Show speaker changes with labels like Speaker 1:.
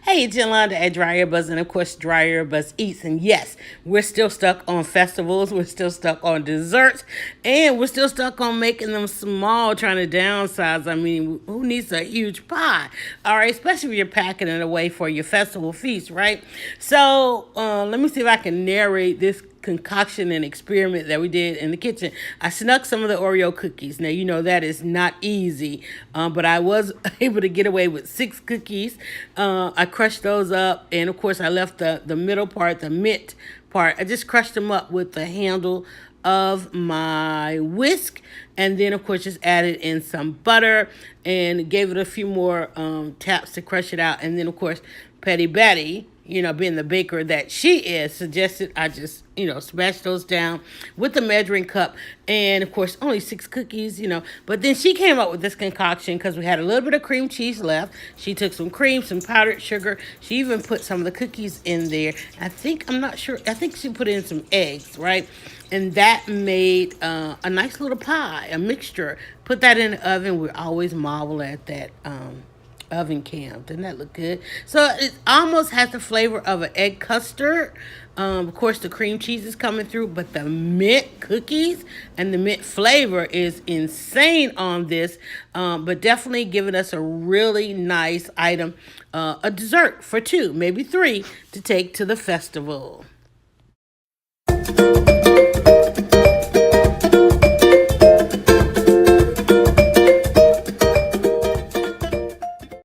Speaker 1: Hey, it's Yolanda at DryerBuzz, and of course, DryerBuzz Eats. And yes, we're still stuck on festivals, we're still stuck on desserts, and we're still stuck on making them small, trying to downsize. I mean, who needs a huge pie? All right, especially if you're packing it away for your festival feast, right? So, let me see if I can narrate this concoction and experiment that we did in the kitchen. I snuck some of the Oreo cookies. Now, you know that is not easy, but I was able to get away with 6 cookies. I crushed those up, and of course, I left the middle part, the mint part. I just crushed them up with the handle of my whisk, and then of course just added in some butter and gave it a few more taps to crush it out. And then of course Petty Betty, you know, being the baker that she is, suggested I just, you know, smash those down with the measuring cup. And of course, only 6 cookies, you know. But then she came up with this concoction because we had a little bit of cream cheese left. She took some cream, some powdered sugar. She even put some of the cookies in there. I'm not sure, I think she put in some eggs, right? And that made a nice little pie, a mixture. Put that in the oven. We always marvel at that oven cam. Doesn't that look good? So it almost has the flavor of an egg custard. Of course, the cream cheese is coming through, but the mint cookies and the mint flavor is insane on this. But definitely giving us a really nice item, a dessert for 2, maybe 3, to take to the festival.